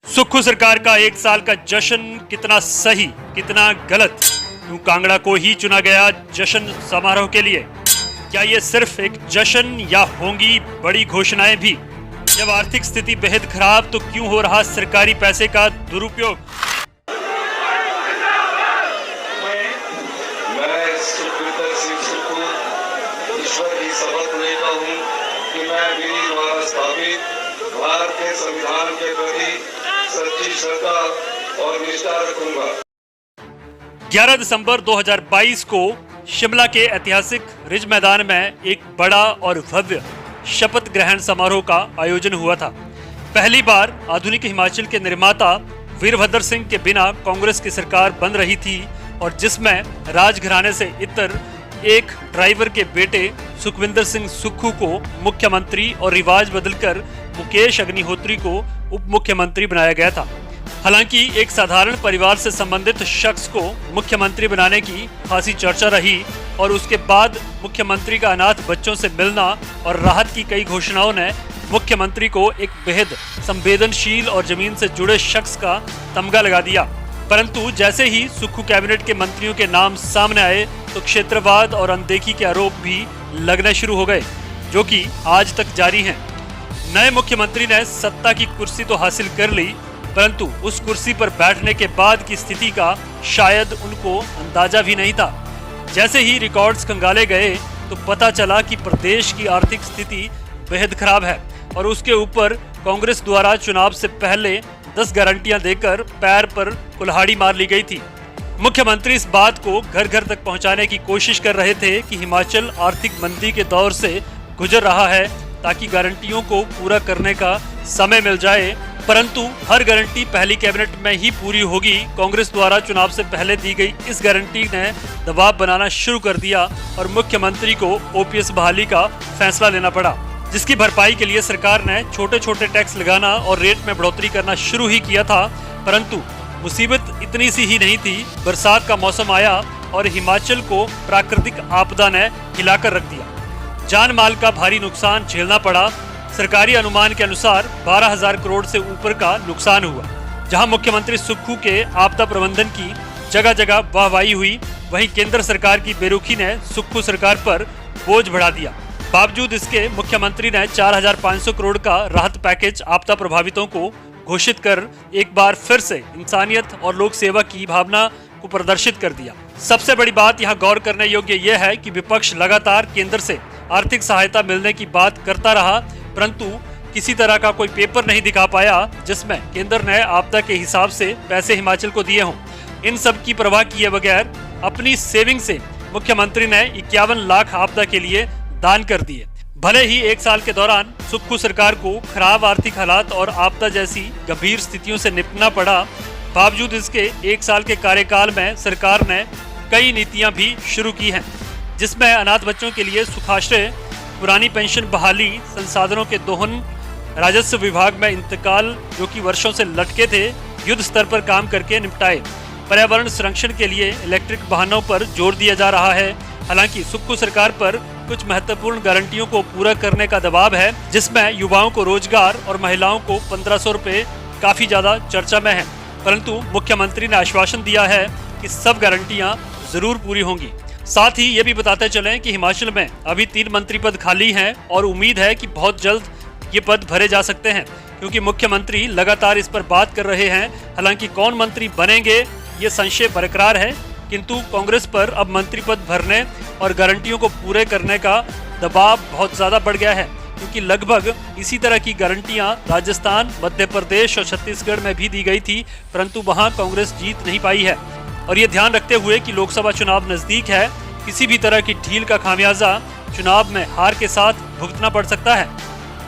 सुक्खू सरकार का एक साल का जश्न कितना सही कितना गलत, क्यों कांगड़ा को ही चुना गया जश्न समारोह के लिए? क्या ये सिर्फ एक जश्न या होंगी बड़ी घोषणाएं भी? जब आर्थिक स्थिति बेहद खराब तो क्यों हो रहा सरकारी पैसे का दुरुपयोग? मैं सुखविंदर सिंह सुक्खू ईश्वर की शपथ लेता हूँ कि मैं मेरी द्वारा स्थापित भारत के संविधान के प्रति सच्ची श्रद्धा और निष्ठा रखूंगा। 11 दिसंबर 2022 को शिमला के ऐतिहासिक रिज मैदान में एक बड़ा और भव्य शपथ ग्रहण समारोह का आयोजन हुआ था। पहली बार आधुनिक हिमाचल के निर्माता वीरभद्र सिंह के बिना कांग्रेस की सरकार बन रही थी और जिसमें राजघराने से इतर एक ड्राइवर के बेटे सुखविंदर सिंह सुक्खू को मुख्यमंत्री और रिवाज बदलकर मुकेश अग्निहोत्री को उप मुख्यमंत्री बनाया गया था। हालांकि एक साधारण परिवार से संबंधित शख्स को मुख्यमंत्री बनाने की खासी चर्चा रही और उसके बाद मुख्यमंत्री का अनाथ बच्चों से मिलना और राहत की कई घोषणाओं ने मुख्यमंत्री को एक बेहद संवेदनशील और जमीन से जुड़े शख्स का तमगा लगा दिया। परंतु जैसे ही सुक्खू कैबिनेट के मंत्रियों के नाम सामने आए तो क्षेत्रवाद और अनदेखी के आरोप भी लगने शुरू हो गए, जो कि आज तक जारी हैं। नए मुख्यमंत्री ने सत्ता की कुर्सी तो हासिल कर ली, परंतु उस कुर्सी पर बैठने के बाद की स्थिति का शायद उनको अंदाजा भी नहीं था। जैसे ही रिकॉर्ड्स खंगाले गए तो पता चला कि प्रदेश की आर्थिक स्थिति बेहद खराब है और उसके ऊपर कांग्रेस द्वारा चुनाव से पहले 10 गारंटियां देकर पैर पर कुल्हाड़ी मार ली गई थी। मुख्यमंत्री इस बात को घर घर तक पहुंचाने की कोशिश कर रहे थे कि हिमाचल आर्थिक मंदी के दौर से गुजर रहा है ताकि गारंटियों को पूरा करने का समय मिल जाए, परंतु हर गारंटी पहली कैबिनेट में ही पूरी होगी। कांग्रेस द्वारा चुनाव से पहले दी गई इस गारंटी ने दबाव बनाना शुरू कर दिया और मुख्यमंत्री को ओपीएस बहाली का फैसला लेना पड़ा, जिसकी भरपाई के लिए सरकार ने छोटे छोटे टैक्स लगाना और रेट में बढ़ोतरी करना शुरू ही किया था। परंतु मुसीबत इतनी सी ही नहीं थी। बरसात का मौसम आया और हिमाचल को प्राकृतिक आपदा ने हिलाकर रख दिया। जान माल का भारी नुकसान झेलना पड़ा। सरकारी अनुमान के अनुसार 12,000 करोड़ से ऊपर का नुकसान हुआ। जहां मुख्यमंत्री सुक्खू के आपदा प्रबंधन की जगह जगह वाहवाही हुई, वहीं केंद्र सरकार की बेरुखी ने सुक्खू सरकार पर बोझ बढ़ा दिया। बावजूद इसके मुख्यमंत्री ने 4,500 करोड़ का राहत पैकेज आपदा प्रभावितों को घोषित कर एक बार फिर से इंसानियत और लोक सेवा की भावना को प्रदर्शित कर दिया। सबसे बड़ी बात यहाँ गौर करने योग्य यह है कि विपक्ष लगातार केंद्र से आर्थिक सहायता मिलने की बात करता रहा, परंतु किसी तरह का कोई पेपर नहीं दिखा पाया जिसमें केंद्र ने आपदा के हिसाब से पैसे हिमाचल को दिए हों। इन सब की परवाह किए बगैर अपनी सेविंग से मुख्यमंत्री ने 51 लाख आपदा के लिए दान कर दिए। भले ही एक साल के दौरान सुक्खू सरकार को खराब आर्थिक हालात और आपदा जैसी गंभीर स्थितियों से निपटना पड़ा, बावजूद इसके एक साल के कार्यकाल में सरकार ने कई नीतियां भी शुरू की हैं, जिसमें अनाथ बच्चों के लिए सुखाश्रय, पुरानी पेंशन बहाली, संसाधनों के दोहन, राजस्व विभाग में इंतकाल जो कि वर्षों से लटके थे, युद्ध स्तर पर काम करके निपटाए। पर्यावरण संरक्षण के लिए इलेक्ट्रिक वाहनों पर जोर दिया जा रहा है। हालांकि सुक्खू सरकार पर कुछ महत्वपूर्ण गारंटियों को पूरा करने का दबाव है, जिसमें युवाओं को रोजगार और महिलाओं को 1500 रुपए काफी ज्यादा चर्चा में है। परंतु मुख्यमंत्री ने आश्वासन दिया है कि सब गारंटियां जरूर पूरी होंगी। साथ ही ये भी बताते चलें कि हिमाचल में अभी 3 मंत्री पद खाली हैं और उम्मीद है कि बहुत जल्द ये पद भरे जा सकते हैं, क्योंकि मुख्यमंत्री लगातार इस पर बात कर रहे हैं। हालांकि कौन मंत्री बनेंगे ये संशय बरकरार है, किंतु कांग्रेस पर अब मंत्री पद भरने और गारंटियों को पूरे करने का दबाव बहुत ज्यादा बढ़ गया है, क्योंकि लगभग इसी तरह की गारंटियां राजस्थान, मध्य प्रदेश और छत्तीसगढ़ में भी दी गई थी, परंतु वहां कांग्रेस जीत नहीं पाई है। और ये ध्यान रखते हुए कि लोकसभा चुनाव नजदीक है, किसी भी तरह की ढील का खामियाजा चुनाव में हार के साथ भुगतना पड़ सकता है।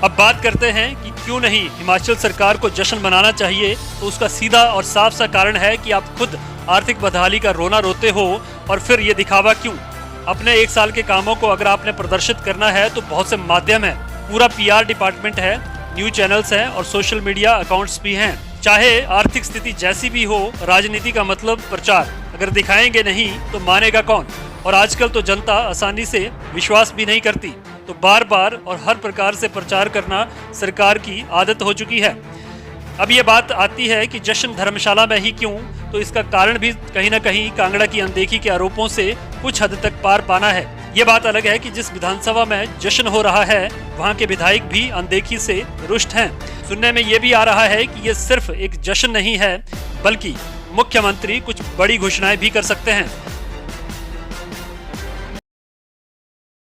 अब बात करते हैं कि क्यों नहीं हिमाचल सरकार को जश्न मनाना चाहिए, तो उसका सीधा और साफ सा कारण है कि आप खुद आर्थिक बदहाली का रोना रोते हो और फिर ये दिखावा क्यों? अपने एक साल के कामों को अगर आपने प्रदर्शित करना है तो बहुत से माध्यम है, पूरा पीआर डिपार्टमेंट है, न्यूज चैनल्स हैं और सोशल मीडिया अकाउंट्स भी हैं। चाहे आर्थिक स्थिति जैसी भी हो, राजनीति का मतलब प्रचार। अगर दिखाएंगे नहीं तो मानेगा कौन? और आजकल तो जनता आसानी से विश्वास भी नहीं करती, तो बार बार और हर प्रकार से प्रचार करना सरकार की आदत हो चुकी है। अब ये बात आती है कि जश्न धर्मशाला में ही क्यों, तो इसका कारण भी कहीं ना कहीं कांगड़ा की अनदेखी के आरोपों से कुछ हद तक पार पाना है। ये बात अलग है कि जिस विधानसभा में जश्न हो रहा है वहाँ के विधायक भी अनदेखी से रुष्ट हैं। सुनने में ये भी आ रहा है कि ये सिर्फ एक जश्न नहीं है, बल्कि मुख्यमंत्री कुछ बड़ी घोषणाएं भी कर सकते हैं।